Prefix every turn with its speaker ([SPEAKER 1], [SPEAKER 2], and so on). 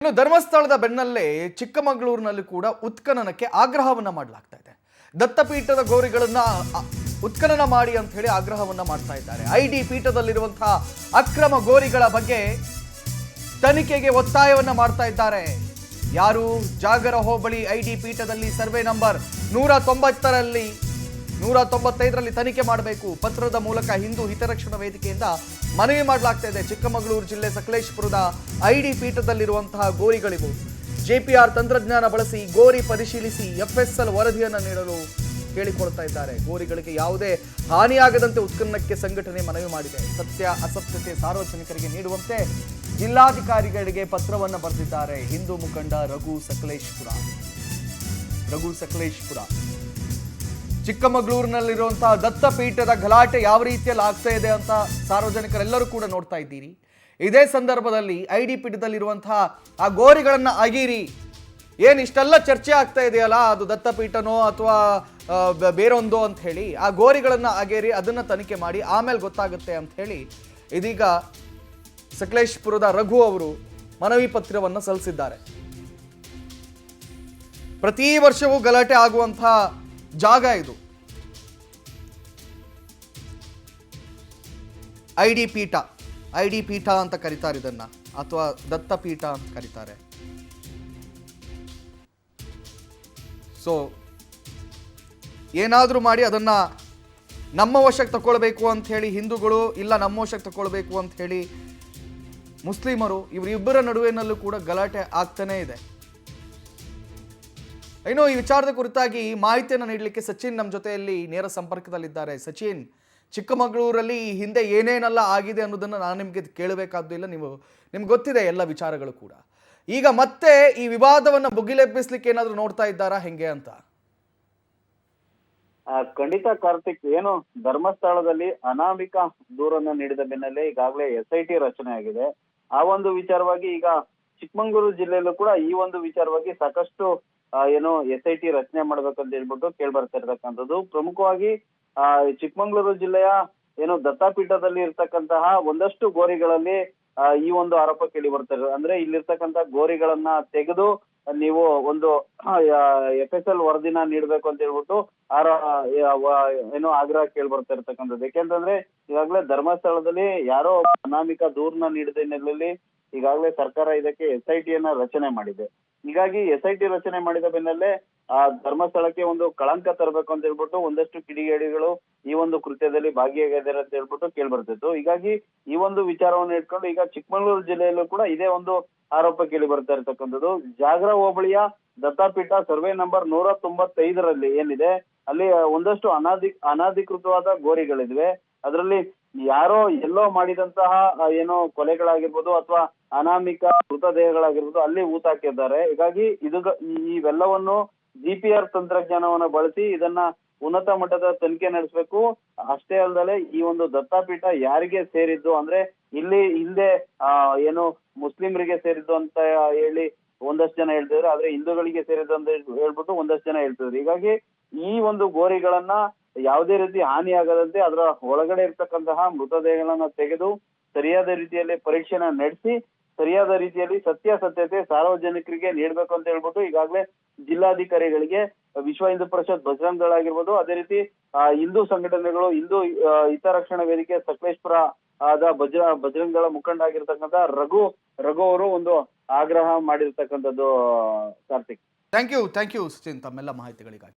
[SPEAKER 1] ಇನ್ನು ಧರ್ಮಸ್ಥಳದ ಬೆನ್ನಲ್ಲೇ ಚಿಕ್ಕಮಗಳೂರಿನಲ್ಲಿ ಕೂಡ ಉತ್ಖನನಕ್ಕೆ ಆಗ್ರಹವನ್ನ ಮಾಡಲಾಗ್ತಾ ಇದೆ. ದತ್ತಪೀಠದ ಗೋರಿಗಳನ್ನ ಉತ್ಖನನ ಮಾಡಿ ಅಂತ ಹೇಳಿ ಆಗ್ರಹವನ್ನ ಮಾಡ್ತಾ ಇದ್ದಾರೆ. ಐಡಿ ಪೀಠದಲ್ಲಿರುವಂತಹ ಅಕ್ರಮ ಗೋರಿಗಳ ಬಗ್ಗೆ ತನಿಖೆಗೆ ಒತ್ತಾಯವನ್ನ ಮಾಡ್ತಾ ಇದ್ದಾರೆ. ಯಾರು ಜಾಗರ ಹೋಬಳಿ ಐಡಿ ಪೀಠದಲ್ಲಿ ಸರ್ವೆ ನಂಬರ್ 195ರಲ್ಲಿ ತನಿಖೆ ಮಾಡಬೇಕು. ಪತ್ರದ ಮೂಲಕ ಹಿಂದೂ ಹಿತರಕ್ಷಣಾ ವೇದಿಕೆಯಿಂದ ಮನವಿ ಮಾಡಲಾಗ್ತಾ ಇದೆ. ಚಿಕ್ಕಮಗಳೂರು ಜಿಲ್ಲೆ ಸಕಲೇಶಪುರದ ಐಡಿ ಪೀಠದಲ್ಲಿರುವಂತಹ ಗೋರಿಗಳಿವು. ಜೆಪಿಆರ್ ತಂತ್ರಜ್ಞಾನ ಬಳಸಿ ಗೋರಿ ಪರಿಶೀಲಿಸಿ ಎಫ್ಎಸ್ಎಲ್ ವರದಿಯನ್ನು ನೀಡಲು ಕೇಳಿಕೊಳ್ತಾ ಇದ್ದಾರೆ. ಗೋರಿಗಳಿಗೆ ಯಾವುದೇ ಹಾನಿಯಾಗದಂತೆ ಉತ್ಖನನಕ್ಕೆ ಸಂಘಟನೆ ಮನವಿ ಮಾಡಿದೆ. ಸತ್ಯ ಅಸತ್ಯತೆ ಸಾರ್ವಜನಿಕರಿಗೆ ನೀಡುವಂತೆ ಜಿಲ್ಲಾಧಿಕಾರಿಗಳಿಗೆ ಪತ್ರವನ್ನು ಬರೆದಿದ್ದಾರೆ ಹಿಂದೂ ಮುಖಂಡ ರಘು ಸಕಲೇಶಪುರ. ಚಿಕ್ಕಮಗಳೂರಿನಲ್ಲಿರುವಂತಹ ದತ್ತಪೀಠದ ಗಲಾಟೆ ಯಾವ ರೀತಿಯಲ್ಲಿ ಆಗ್ತಾ ಇದೆ ಅಂತ ಸಾರ್ವಜನಿಕರೆಲ್ಲರೂ ಕೂಡ ನೋಡ್ತಾ ಇದ್ದೀರಿ. ಇದೇ ಸಂದರ್ಭದಲ್ಲಿ ಐಡಿ ಪೀಠದಲ್ಲಿರುವಂತಹ ಆ ಗೋರಿಗಳನ್ನ ಅಗೀರಿ, ಏನು ಇಷ್ಟೆಲ್ಲ ಚರ್ಚೆ ಆಗ್ತಾ ಇದೆಯಲ್ಲ, ಅದು ದತ್ತಪೀಠನೋ ಅಥವಾ ಬೇರೊಂದೋ ಅಂತ ಹೇಳಿ, ಆ ಗೋರಿಗಳನ್ನ ಅಗೇರಿ ಅದನ್ನ ತನಿಖೆ ಮಾಡಿ ಆಮೇಲೆ ಗೊತ್ತಾಗುತ್ತೆ ಅಂತ ಹೇಳಿ ಇದೀಗ ಸಕಲೇಶಪುರದ ರಘು ಅವರು ಮನವಿ ಪತ್ರವನ್ನು ಸಲ್ಲಿಸಿದ್ದಾರೆ. ಪ್ರತಿ ವರ್ಷವೂ ಗಲಾಟೆ ಆಗುವಂತಹ ಜಾಗ ಇದು. ಐಡಿ ಪೀಠ ಅಂತ ಕರೀತಾರೆ ಇದನ್ನ, ಅಥವಾ ದತ್ತಪೀಠ ಅಂತ ಕರೀತಾರೆ. ಸೊ ಏನಾದರೂ ಮಾಡಿ ಅದನ್ನ ನಮ್ಮ ವಶಕ್ಕೆ ತಗೊಳ್ಬೇಕು ಅಂತ ಹೇಳಿ ಹಿಂದೂಗಳು, ಇಲ್ಲ ನಮ್ಮ ವಶಕ್ಕೆ ತಗೊಳ್ಬೇಕು ಅಂತ ಹೇಳಿ ಮುಸ್ಲಿಮರು, ಇವರಿಬ್ಬರ ನಡುವಿನಲ್ಲೂ ಕೂಡ ಗಲಾಟೆ ಆಗ್ತಾನೇ ಇದೆ. ಇನ್ನು ಈ ವಿಚಾರದ ಕುರಿತಾಗಿ ಮಾಹಿತಿಯನ್ನು ನೀಡಲಿಕ್ಕೆ ಸಚಿನ್ ನಮ್ಮ ಜೊತೆಯಲ್ಲಿ ನೇರ ಸಂಪರ್ಕದಲ್ಲಿದ್ದಾರೆ. ಸಚಿನ್, ಚಿಕ್ಕಮಗಳೂರಲ್ಲಿ ಈ ಹಿಂದೆ ಏನೇನೆಲ್ಲ ಆಗಿದೆ ಅನ್ನೋದನ್ನು ನಾನು ನಿಮಗೆ ಕೇಳಬೇಕಾದ್ದು ಇಲ್ಲ, ನಿಮ್ಗೆ ಗೊತ್ತಿದೆ ಎಲ್ಲ ವಿಚಾರಗಳು ಕೂಡ. ಈಗ ಮತ್ತೆ ಈ ವಿವಾದವನ್ನು ಭುಗಿಲೆಬ್ಬಿಸ್ಲಿಕ್ಕೆ ಏನಾದರೂ ನೋಡ್ತಾ ಇದ್ದಾರಾ ಹೆಂಗೆ ಅಂತ?
[SPEAKER 2] ಖಂಡಿತ ಕಾರ್ತಿಕ್, ಏನು ಧರ್ಮಸ್ಥಳದಲ್ಲಿ ಅನಾಮಿಕ ದೂರನ್ನು ನೀಡಿದ ಬೆನ್ನಲ್ಲೇ ಈಗಾಗಲೇ SIT ರಚನೆ ಆಗಿದೆ. ಆ ಒಂದು ವಿಚಾರವಾಗಿ ಈಗ ಚಿಕ್ಕಮಗಳೂರು ಜಿಲ್ಲೆಯಲ್ಲೂ ಕೂಡ ಈ ಒಂದು ವಿಚಾರವಾಗಿ ಸಾಕಷ್ಟು ಏನು SIT ರಚನೆ ಮಾಡ್ಬೇಕಂತ ಹೇಳ್ಬಿಟ್ಟು ಕೇಳ್ಬರ್ತಾ ಇರ್ತಕ್ಕಂಥದ್ದು. ಪ್ರಮುಖವಾಗಿ ಚಿಕ್ಕಮಗಳೂರು ಜಿಲ್ಲೆಯ ಏನು ದತ್ತಾಪೀಠದಲ್ಲಿ ಇರ್ತಕ್ಕಂತಹ ಒಂದಷ್ಟು ಗೋರಿಗಳಲ್ಲಿ ಈ ಒಂದು ಆರೋಪ ಕೇಳಿ ಬರ್ತಾ ಇರೋದು. ಅಂದ್ರೆ ಇಲ್ಲಿರ್ತಕ್ಕಂಥ ಗೋರಿಗಳನ್ನ ತೆಗೆದು ನೀವು ಒಂದು FSL ವರದಿನ ನೀಡ್ಬೇಕು ಅಂತ ಹೇಳ್ಬಿಟ್ಟು ಏನು ಆಗ್ರಹ ಕೇಳಿ ಬರ್ತಾ ಇರ್ತಕ್ಕಂಥದ್ದು. ಯಾಕೆಂತಂದ್ರೆ ಈಗಾಗಲೇ ಧರ್ಮಸ್ಥಳದಲ್ಲಿ ಯಾರೋ ಅನಾಮಿಕ ದೂರನ್ನ ನೀಡಿದ ಹಿನ್ನೆಲೆಯಲ್ಲಿ ಈಗಾಗಲೇ ಸರ್ಕಾರ ಇದಕ್ಕೆ SIT ಯನ್ನ ರಚನೆ ಮಾಡಿದೆ. ಹೀಗಾಗಿ SIT ರಚನೆ ಮಾಡಿದ ಬೆನ್ನಲ್ಲೇ ಧರ್ಮಸ್ಥಳಕ್ಕೆ ಒಂದು ಕಳಂಕ ತರಬೇಕು ಅಂತ ಹೇಳ್ಬಿಟ್ಟು ಒಂದಷ್ಟು ಕಿಡಿಗೇಡಿಗಳು ಈ ಒಂದು ಕೃತ್ಯದಲ್ಲಿ ಭಾಗಿಯಾಗಿದ್ದಾರೆ ಅಂತ ಹೇಳ್ಬಿಟ್ಟು ಕೇಳ್ಬರ್ತಿತ್ತು. ಹೀಗಾಗಿ ಈ ಒಂದು ವಿಚಾರವನ್ನು ಇಟ್ಕೊಂಡು ಈಗ ಚಿಕ್ಕಮಗಳೂರು ಜಿಲ್ಲೆಯಲ್ಲೂ ಕೂಡ ಇದೇ ಒಂದು ಆರೋಪ ಕೇಳಿ ಬರ್ತಾ ಇರ್ತಕ್ಕಂಥದ್ದು. ಜಾಗರ ಹೋಬಳಿಯ ದತ್ತಾಪೀಠ ಸರ್ವೆ ನಂಬರ್ 195ರಲ್ಲಿ ಏನಿದೆ, ಅಲ್ಲಿ ಒಂದಷ್ಟು ಅನಾಧಿಕೃತವಾದ ಗೋರಿಗಳಿದ್ವೆ. ಅದರಲ್ಲಿ ಯಾರೋ ಎಲ್ಲೋ ಮಾಡಿದಂತಹ ಏನೋ ಕೊಲೆಗಳಾಗಿರ್ಬೋದು ಅಥವಾ ಅನಾಮಿಕ ಮೃತದೇಹಗಳಾಗಿರ್ಬೋದು ಅಲ್ಲಿ ಊತಾಕಿದ್ದಾರೆ. ಹೀಗಾಗಿ ಇವೆಲ್ಲವನ್ನು GPR ತಂತ್ರಜ್ಞಾನವನ್ನ ಬಳಸಿ ಇದನ್ನ ಉನ್ನತ ಮಟ್ಟದ ತನಿಖೆ ನಡೆಸಬೇಕು. ಅಷ್ಟೇ ಅಲ್ಲದೆ ಈ ಒಂದು ದತ್ತಾಪೀಠ ಯಾರಿಗೆ ಸೇರಿದ್ದು, ಅಂದ್ರೆ ಇಲ್ಲಿ ಹಿಂದೆ ಏನು ಮುಸ್ಲಿಮರಿಗೆ ಸೇರಿದ್ದು ಅಂತ ಹೇಳಿ ಒಂದಷ್ಟು ಜನ ಹೇಳ್ತಿದ್ರು, ಆದ್ರೆ ಹಿಂದೂಗಳಿಗೆ ಸೇರಿದ್ದು ಅಂತ ಹೇಳ್ಬಿಟ್ಟು ಒಂದಷ್ಟು ಜನ ಹೇಳ್ತಿದ್ರು. ಹೀಗಾಗಿ ಈ ಒಂದು ಗೋರಿಗಳನ್ನ ಯಾವುದೇ ರೀತಿ ಹಾನಿ ಆಗದಂತೆ ಅದರ ಒಳಗಡೆ ಇರ್ತಕ್ಕಂತಹ ಮೃತದೇಹಗಳನ್ನ ತೆಗೆದು ಸರಿಯಾದ ರೀತಿಯಲ್ಲಿ ಪರೀಕ್ಷೆನ ನಡೆಸಿ ಸರಿಯಾದ ರೀತಿಯಲ್ಲಿ ಸತ್ಯಾಸತ್ಯತೆ ಸಾರ್ವಜನಿಕರಿಗೆ ನೀಡ್ಬೇಕು ಅಂತ ಹೇಳ್ಬಿಟ್ಟು ಈಗಾಗಲೇ ಜಿಲ್ಲಾಧಿಕಾರಿಗಳಿಗೆ ವಿಶ್ವ ಹಿಂದೂ ಪರಿಷತ್ ಬಜರಂಗ ದಳ ಆಗಿರ್ಬೋದು, ಅದೇ ರೀತಿ ಹಿಂದೂ ಸಂಘಟನೆಗಳು, ಹಿಂದೂ ಹಿತರಕ್ಷಣಾ ವೇದಿಕೆ ಸಕಲೇಶಪುರ ಬಜರಂಗ ದಳ ಮುಖಂಡ ಆಗಿರ್ತಕ್ಕಂಥ ರಘು ಅವರು ಒಂದು ಆಗ್ರಹ ಮಾಡಿರ್ತಕ್ಕಂಥದ್ದು. ಕಾರ್ತಿಕ್,
[SPEAKER 1] ಥ್ಯಾಂಕ್ ಯು ಸಚಿನ್ ತಮ್ಮೆಲ್ಲ ಮಾಹಿತಿಗಳಿಗಾಗಿ.